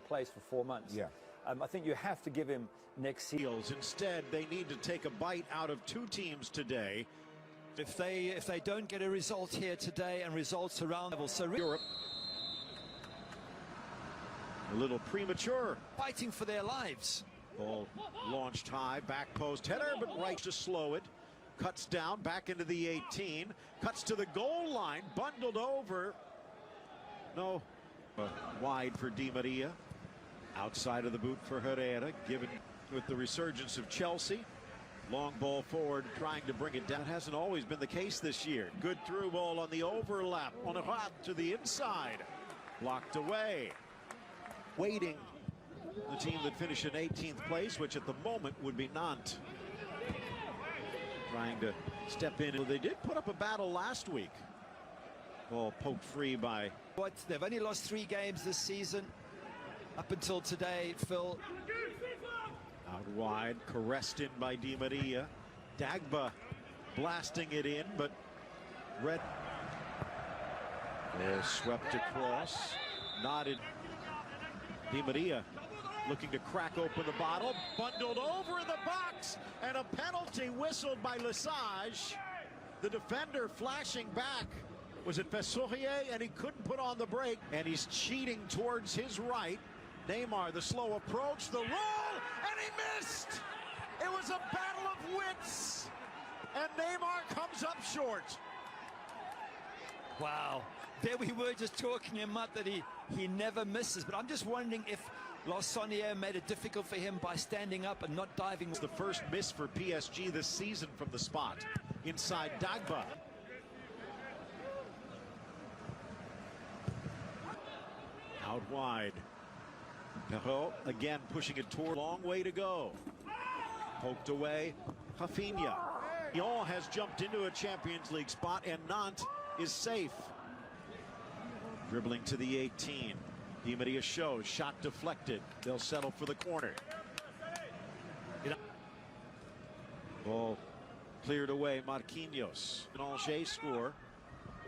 place for 4 months. Yeah. I think you have to give him next season. Instead, they need to take a bite out of two teams today. If they don't get a result here today and results around level, so Europe a little premature. Fighting for their lives. Ball launched high, back post header, but right to slow it. Cuts down, back into the 18. Cuts to the goal line, bundled over. No, wide for Di Maria. Outside of the boot for Herrera, given with the resurgence of Chelsea. Long ball forward, trying to bring it down. It hasn't always been the case this year. Good through ball on the overlap. On a hot to the inside. Blocked away. Waiting. The team that finished in 18th place, which at the moment would be Nantes. Trying to step in. They did put up a battle last week. Ball poked free by... But they've only lost 3 games this season. Up until today, Phil. Out wide, caressed in by Di Maria. Dagba blasting it in, but Red swept across. Nodded. Di Maria looking to crack open the bottle. Bundled over in the box, and a penalty whistled by Lesage. The defender flashing back. Was it Fessurier? And he couldn't put on the brake, and he's cheating towards his right. Neymar, the slow approach, the roll, and he missed! It was a battle of wits, and Neymar comes up short. Wow. There we were just talking him up that he never misses. But I'm just wondering if Larsonnier made it difficult for him by standing up and not diving. It's the first miss for PSG this season from the spot. Inside Dagba. Out wide. Perrault again pushing it toward. Long way to go. Poked away. Rafinha. Lyon has jumped into a Champions League spot, and Nantes is safe. Dribbling to the 18. Di Maria shows. Shot deflected. They'll settle for the corner. Ball cleared away. Marquinhos. An Angers score.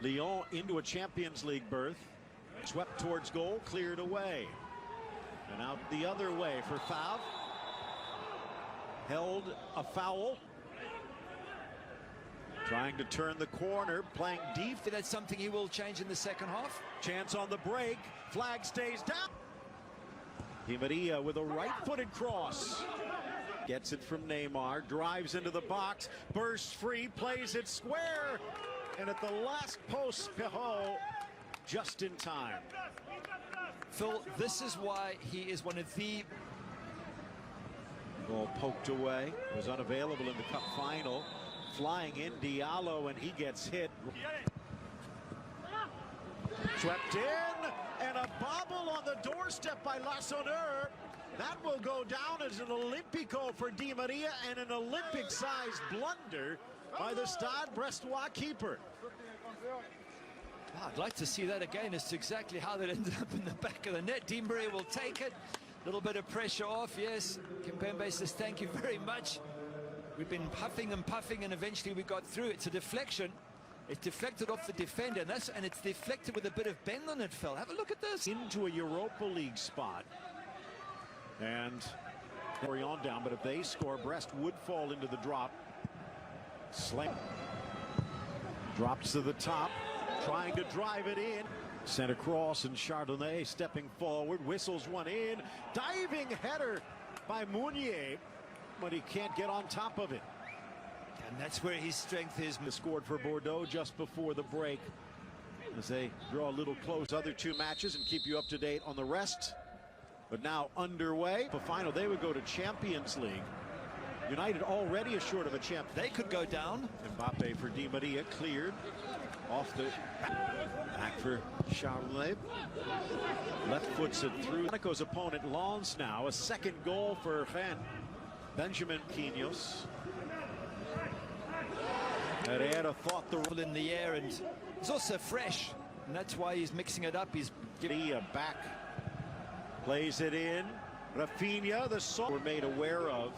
Lyon into a Champions League berth. Swept towards goal. Cleared away. And out the other way for Favre. Held a foul. Trying to turn the corner, playing deep. That's something he will change in the second half. Chance on the break. Flag stays down. Di Maria with a right-footed cross. Gets it from Neymar. Drives into the box. Bursts free. Plays it square. And at the last post, Perrault just in time. Phil, this is why he is one of the... Ball poked away. Was unavailable in the cup final. Flying in Diallo, and he gets hit. Swept in, and a bobble on the doorstep by Lassonneur. That will go down as an Olympico for Di Maria, and an Olympic-sized blunder by the Stade Brestois keeper. I'd like to see that again. It's exactly how that ended up in the back of the net. Di Maria will take it. A little bit of pressure off, yes. Kimpembe says thank you very much. We've been puffing and puffing, and eventually we got through. It's a deflection. It's deflected off the defender, and it's deflected with a bit of bend on it, Phil. Have a look at this. Into a Europa League spot. And Orient down, but if they score, Brest would fall into the drop. Slam. Drops to the top, trying to drive it in. Sent across, and Chardonnay stepping forward, whistles one in. Diving header by Meunier, but he can't get on top of it. And that's where his strength is. Scored for Bordeaux just before the break. As they draw a little close, other 2 matches, and keep you up to date on the rest. But now underway. The final, they would go to Champions League. United already assured of a champ. They could go down. Mbappe for Di Maria, cleared. Off the back for Chardonnay. Left foots it through. Monaco's opponent, Lens now. A second goal for Rennes. Benjamin Quinhos. Herrera thought the in the air, and he's also fresh, and that's why he's mixing it up. He's giving back, plays it in. Rafinha, the song we're made aware of.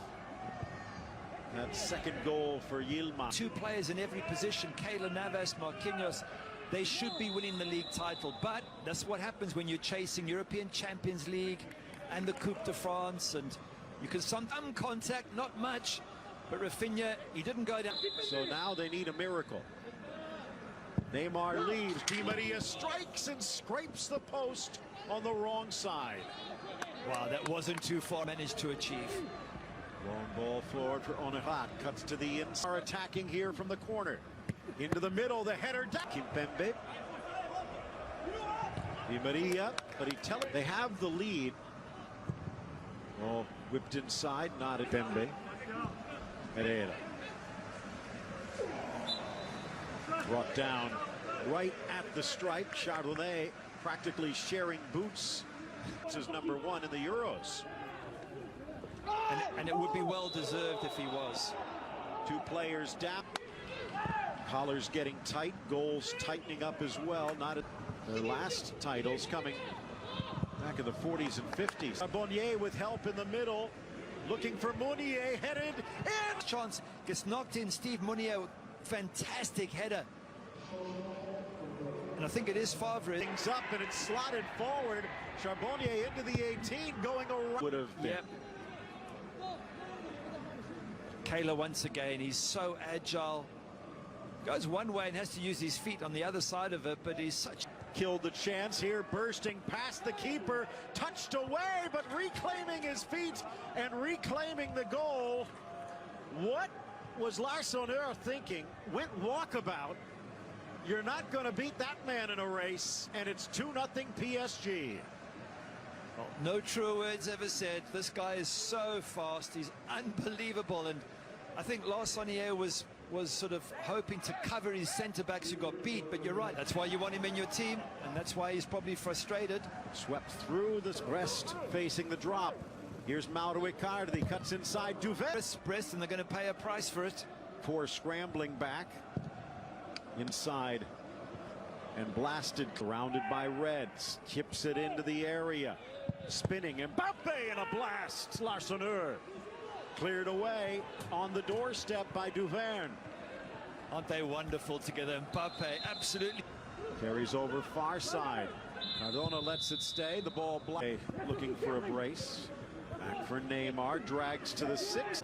That second goal for Yilmaz. 2 players in every position, Keylor Navas, Marquinhos. They should be winning the league title, but that's what happens when you're chasing European Champions League and the Coupe de France, and you can some contact, not much, but Rafinha, he didn't go down. So now they need a miracle. Neymar leaves. Di Maria strikes and scrapes the post on the wrong side. Wow, that wasn't too far, managed to achieve. Long ball forward for Onahat. Cuts to the inside. Are attacking here from the corner. Into the middle, the header. Kimpembe. Di Maria, but they have the lead. Oh, whipped inside, not at Pembe. Herrera. Brought down right at the stripe. Chardonnay practically sharing boots. This is number 1 in the Euros. And it would be well deserved if he was. 2 players down. Collars getting tight. Goals tightening up as well. Not at their last titles coming back in the 40s and 50s. Charbonnier with help in the middle. Looking for Meunier, headed in. Chance gets knocked in. Steve Meunier, fantastic header. And I think it is Favre. Things up and it's slotted forward. Charbonnier into the 18, going around. Would have been. Yep. Kayla once again, he's so agile. Goes one way and has to use his feet on the other side of it, but he's such... Killed the chance here, bursting past the keeper, touched away, but reclaiming his feet and reclaiming the goal. What was Larsonneur thinking? Went walkabout. You're not going to beat that man in a race, and it's 2-0 PSG. Well, no true words ever said. This guy is so fast. He's unbelievable, and I think Larsonneur was sort of hoping to cover his centre-backs who got beat, but you're right. That's why you want him in your team, and that's why he's probably frustrated. Swept through this Brest facing the drop. Here's Mauro Icardi. He cuts inside Duvet. Brest, and they're going to pay a price for it. Poor scrambling back. Inside. And blasted. Surrounded by Reds. Chips it into the area. Spinning. Mbappe in a blast. Larsonneur. Cleared away on the doorstep by Duverne. Aren't they wonderful together? Mbappe, absolutely. Carries over far side. Cardona lets it stay. The ball looking for a brace. Back for Neymar. Drags to the 6th.